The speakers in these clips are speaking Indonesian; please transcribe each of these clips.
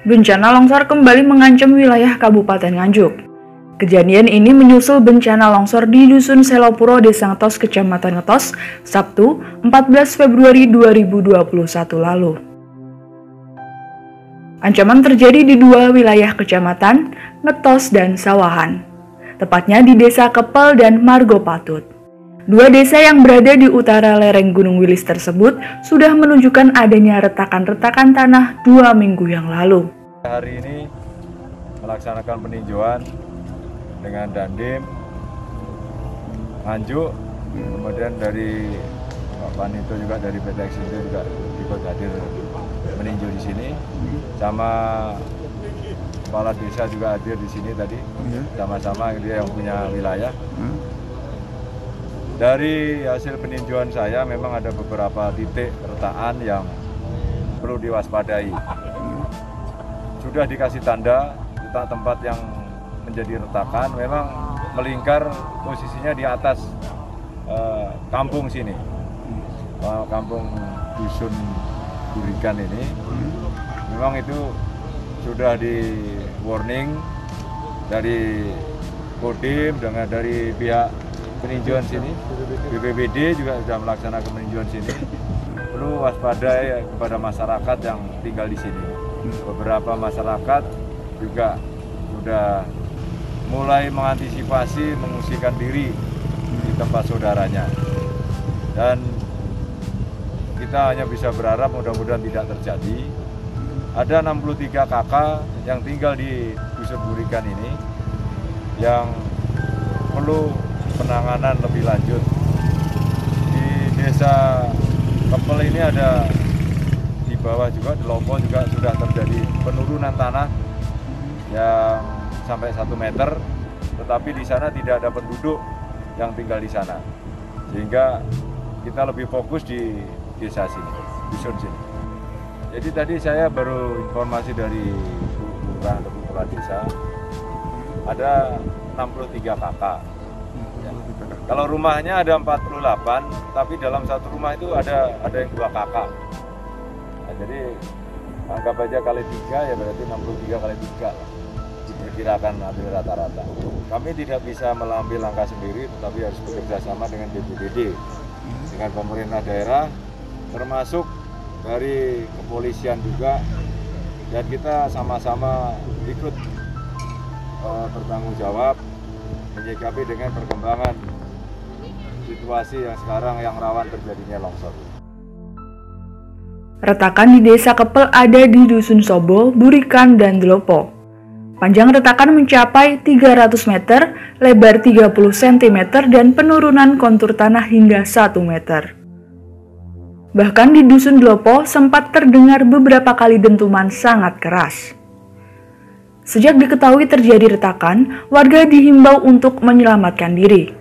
Bencana longsor kembali mengancam wilayah Kabupaten Nganjuk. Kejadian ini menyusul bencana longsor di Dusun Selopuro, Desa Ngetos, Kecamatan Ngetos, Sabtu 14 Februari 2021 lalu. Ancaman terjadi di dua wilayah kecamatan, Ngetos dan Sawahan, tepatnya di Desa Kepel dan Margo Patut. Dua desa yang berada di utara lereng Gunung Wilis tersebut sudah menunjukkan adanya retakan-retakan tanah 2 minggu yang lalu. Hari ini melaksanakan peninjauan dengan Dandim, Nganjuk, kemudian dari Pak Panito juga dari PT Eksindo juga ikut hadir meninjau di sini, sama kepala desa juga hadir di sini tadi, sama-sama dia yang punya wilayah. Dari hasil peninjauan saya memang ada beberapa titik retakan yang perlu diwaspadai. Sudah dikasih tanda tempat yang menjadi retakan, memang melingkar posisinya di atas kampung sini, kampung Dusun Burikan ini. Memang itu sudah di warning dari Kodim dengan dari pihak peninjauan sini, BPBD juga sudah melaksanakan peninjauan sini. Perlu waspada kepada masyarakat yang tinggal di sini. Beberapa masyarakat juga sudah mulai mengantisipasi mengungsikan diri di tempat saudaranya. Dan kita hanya bisa berharap mudah-mudahan tidak terjadi. Ada 63 kakak yang tinggal di Dusun Burikan ini yang perlu penanganan lebih lanjut. Di Desa Kepel ini ada di bawah juga, di Lopo juga sudah terjadi penurunan tanah yang sampai 1 meter, tetapi di sana tidak ada penduduk yang tinggal di sana, sehingga kita lebih fokus di desa sini, dusun sini. Jadi tadi saya baru informasi dari Lurah atau Kepala Desa, ada 63 kakak. Kalau rumahnya ada 48, tapi dalam satu rumah itu ada yang 2 kakak. Nah, jadi anggap aja kali 3 ya berarti 63 kali 3 diperkirakan ambil rata-rata. Kami tidak bisa mengambil langkah sendiri, tetapi harus bekerja sama dengan BPBD, dengan pemerintah daerah, termasuk dari kepolisian juga, dan kita sama-sama ikut bertanggung jawab menyikapi dengan perkembangan situasi yang sekarang yang rawan terjadinya longsor. Retakan di Desa Kepel ada di Dusun Sobo, Burikan, dan Dlopo. Panjang retakan mencapai 300 meter, lebar 30 cm, dan penurunan kontur tanah hingga 1 meter. Bahkan di Dusun Dlopo sempat terdengar beberapa kali dentuman sangat keras. Sejak diketahui terjadi retakan, warga dihimbau untuk menyelamatkan diri.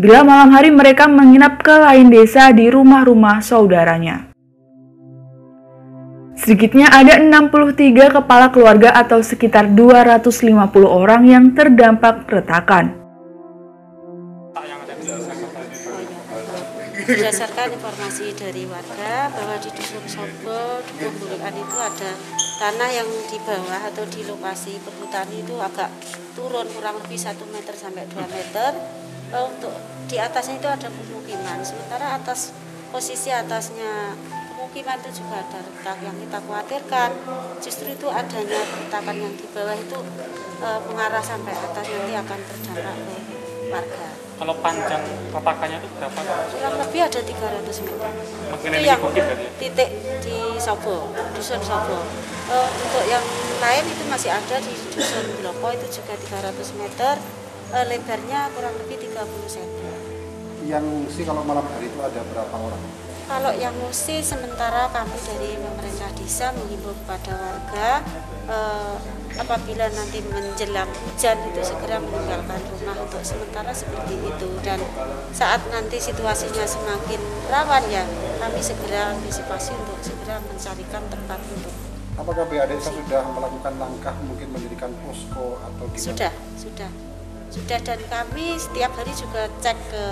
Bila malam hari mereka menginap ke lain desa di rumah-rumah saudaranya. Sedikitnya ada 63 kepala keluarga atau sekitar 250 orang yang terdampak retakan. Berdasarkan informasi dari warga bahwa di Dusun Sobo, Dusun Burikan itu ada tanah yang di bawah atau di lokasi perhutani itu agak turun kurang lebih 1 meter sampai 2 meter. Untuk di atasnya itu ada pemukiman, sementara posisi atasnya pemukiman itu juga ada retak. Yang kita khawatirkan justru itu adanya retakan yang di bawah itu mengarah sampai atas, nanti akan terdampak ke warga. Kalau panjang retakannya itu berapa? Kurang lebih ada 300 meter. Makin itu yang titik di Sobo, Dusun Sobo. Untuk yang lain itu masih ada di Dusun Dlopo, itu juga 300 meter. Lebarnya kurang lebih 30 cm. Yang ngungsi kalau malam hari itu ada berapa orang? Kalau yang ngungsi sementara kami dari pemerintah desa menghimbau kepada warga apabila nanti menjelang hujan itu segera meninggalkan rumah untuk sementara seperti itu, dan saat nanti situasinya semakin rawan ya kami segera antisipasi untuk segera mencarikan tempat untuk. Apakah BAD sudah melakukan langkah mungkin mendirikan posko atau gimana? Sudah, dan kami setiap hari juga cek ke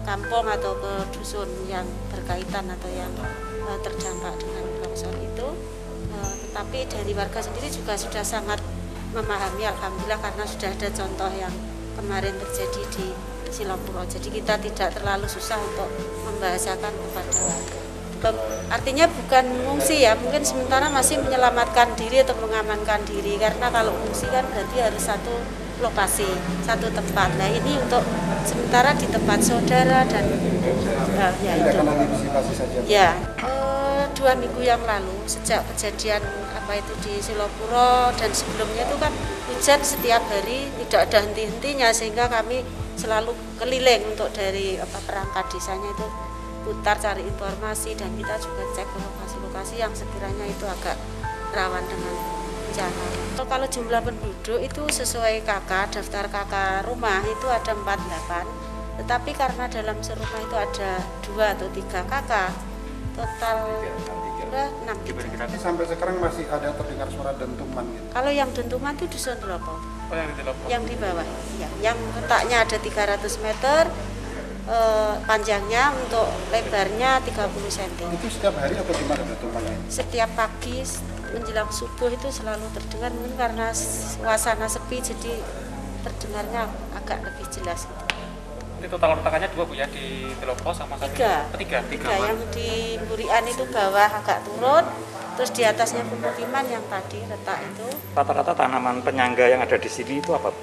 kampung atau ke dusun yang berkaitan atau yang terdampak dengan longsor itu. Tapi dari warga sendiri juga sudah sangat memahami, alhamdulillah, karena sudah ada contoh yang kemarin terjadi di Silopuro. Jadi kita tidak terlalu susah untuk membahasakan kepada warga. Artinya bukan mengungsi ya, mungkin sementara masih menyelamatkan diri atau mengamankan diri, karena kalau mengungsi kan berarti harus satu lokasi, satu tempat. Nah ini untuk sementara di tempat saudara dan ya itu. Ya, 2 minggu yang lalu sejak kejadian apa itu di Silopuro dan sebelumnya itu kan hujan setiap hari, tidak ada henti-hentinya, sehingga kami selalu keliling untuk dari perangkat desanya itu putar cari informasi, dan kita juga cek ke lokasi-lokasi yang sekiranya itu agak rawan dengan bencana. Kalau jumlah penduduk itu sesuai daftar KK rumah itu ada 48, tetapi karena dalam serumah itu ada 2 atau 3 KK, total 6. Sampai sekarang masih ada terdengar suara dentuman gitu. Kalau yang dentuman itu dusun Telopo. Oh, yang di Telopo. Yang di bawah, ya, yang letaknya ada 300 meter. Panjangnya untuk lebarnya 30 cm. Itu setiap hari atau gimana dentumannya? Setiap pagi menjelang subuh itu selalu terdengar, mungkin karena suasana sepi jadi terdengarnya agak lebih jelas gitu. Ini total retakannya 2 Bu ya, di Telopo sama satu. Tiga. Yang di Burian itu bawah agak turun, terus di atasnya pemukiman yang tadi retak itu. Rata-rata tanaman penyangga yang ada di sini itu apa?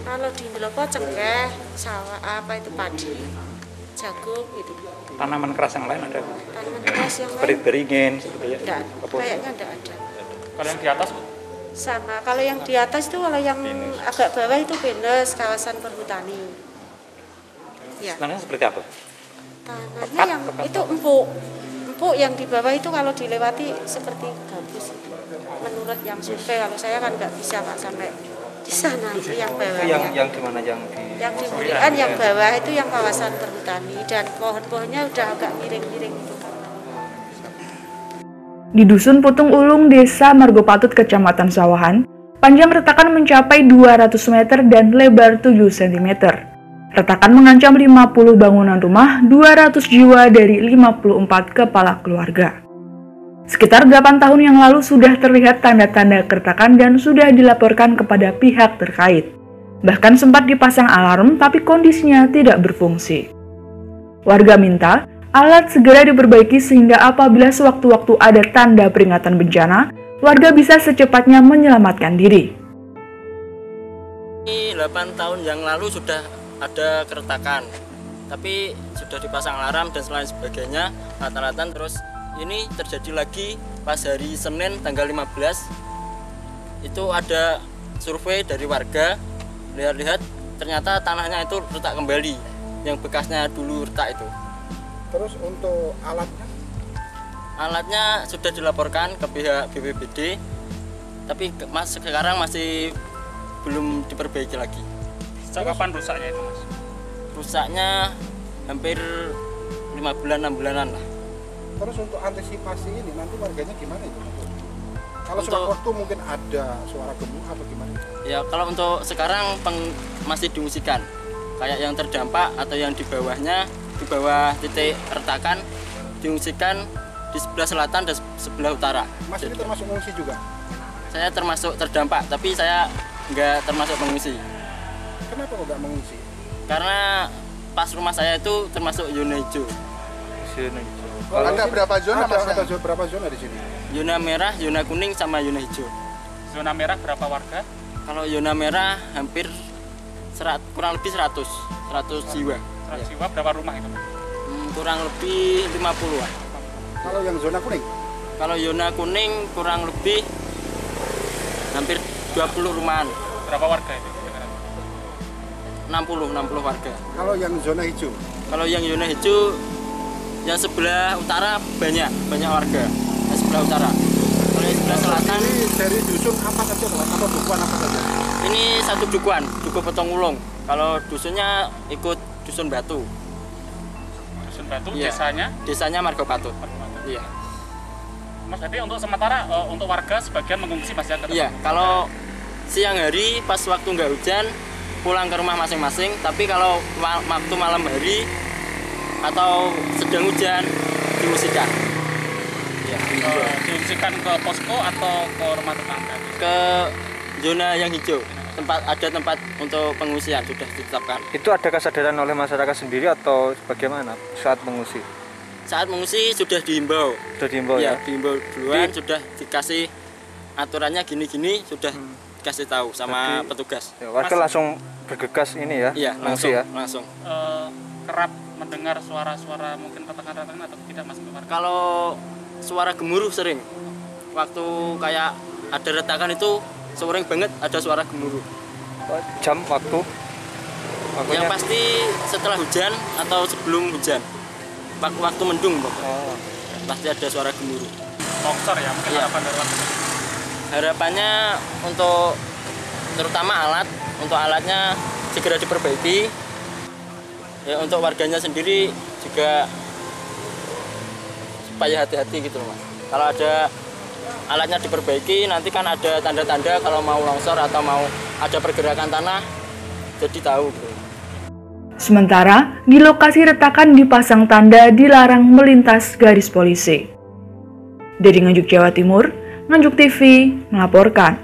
Kalau di Telopo cengkeh, sawah, itu padi, jagung gitu. Tanaman keras yang lain ada? Tanaman keras yang Seperti lain? beringin, seperti ya? Enggak, kayaknya enggak ada. Kalau yang di atas Bu? Sama, kalau yang di atas itu, kalau yang agak bawah itu pinus, kawasan perhutani. Ya. Tanahnya seperti apa? Tanahnya yang itu empuk yang di bawah itu kalau dilewati seperti gabus. Menurut yang survei, kalau saya kan nggak bisa Pak sampai di sana, itu yang bawah. Yang di mana yang di? Yang di Burian, yang bawah itu yang kawasan perhutani, dan pohon-pohonnya udah agak miring-miring itu. Di Dusun Putung Ulung, Desa Margopatut, Kecamatan Sawahan, panjang retakan mencapai 200 meter dan lebar 7 cm. Retakan mengancam 50 bangunan rumah, 200 jiwa dari 54 kepala keluarga. Sekitar 8 tahun yang lalu sudah terlihat tanda-tanda keretakan dan sudah dilaporkan kepada pihak terkait. Bahkan sempat dipasang alarm tapi kondisinya tidak berfungsi. Warga minta alat segera diperbaiki sehingga apabila sewaktu-waktu ada tanda peringatan bencana, warga bisa secepatnya menyelamatkan diri. 8 tahun yang lalu sudah ada keretakan, tapi sudah dipasang alarm dan lain sebagainya, rata-rata. Terus ini terjadi lagi pas hari Senin tanggal 15, itu ada survei dari warga, lihat-lihat ternyata tanahnya itu retak kembali, yang bekasnya dulu retak itu. Terus untuk alatnya? Alatnya sudah dilaporkan ke pihak BPBD, tapi sekarang masih belum diperbaiki lagi. Sejak kapan rusaknya itu Mas? Rusaknya hampir 5 bulan, 6 bulanan lah. Terus untuk antisipasi ini nanti warganya gimana itu? Kalau Untuk- sewaktu mungkin ada suara gemuk atau gimana? Ya kalau untuk sekarang masih diungsikan. Kayak yang terdampak atau yang di bawahnya, di bawah titik retakan, diungsikan di sebelah selatan dan sebelah utara. Mas ini termasuk mengungsi juga? Saya termasuk terdampak, tapi saya nggak termasuk pengungsi. Kenapa kok nggak mengungsi? Karena pas rumah saya itu termasuk zona hijau. Ada berapa zona mas? Ada berapa zona di sini? Zona merah, zona kuning, sama zona hijau. Zona merah berapa warga? Kalau zona merah hampir kurang lebih 100 jiwa. 100 jiwa, berapa rumah itu? Kurang lebih 50-an. Kalau yang zona kuning? Kalau zona kuning kurang lebih hampir 20 rumahan. Berapa warga itu? 60 warga. Kalau yang zona hijau? Kalau yang zona hijau yang sebelah utara banyak warga. Yang sebelah utara. Kalau yang sebelah selatan Ini dari dusun apa saja mas? Atau dukuhan apa saja? ini satu dukuhan, Dukuh Potong Ulung. Kalau dusunnya ikut dusun Batu. Dusun Batu, Iya. desanya Margopatut. Iya. Mas, jadi untuk sementara untuk warga sebagian mengungsi Mas ya? Iya, kalau siang hari pas waktu nggak hujan pulang ke rumah masing-masing, tapi kalau waktu malam hari atau sedang hujan diungsikan. Ya. diungsikan ke posko atau ke rumah tetangga? Ke zona yang hijau, ada tempat untuk pengungsian sudah ditetapkan. Itu ada kesadaran oleh masyarakat sendiri atau bagaimana saat mengungsi? Saat mengungsi sudah dihimbau. Sudah dihimbau ya? Dihimbau duluan, sudah dikasih aturannya gini-gini, sudah dikasih tahu sama petugas. Ya, warga langsung bergegas ini ya? Iya, mengungsi langsung. Kerap mendengar suara-suara mungkin retakan-retakan atau tidak, Mas? Kalau suara gemuruh sering. Waktu kayak ada retakan itu sering banget ada suara gemuruh. Jam waktu? Yang pasti setelah hujan atau sebelum hujan. Waktu mendung, pasti ada suara gemuruh. Longsor ya, mungkin harapan dari warga? Harapannya untuk terutama alatnya segera diperbaiki. Ya, untuk warganya sendiri juga supaya hati-hati gitu loh, Mas. Kalau ada alatnya diperbaiki, nanti kan ada tanda-tanda kalau mau longsor atau mau ada pergerakan tanah, jadi tahu gitu. Sementara, di lokasi retakan dipasang tanda dilarang melintas garis polisi. Dari Nganjuk, Jawa Timur, Nganjuk TV melaporkan.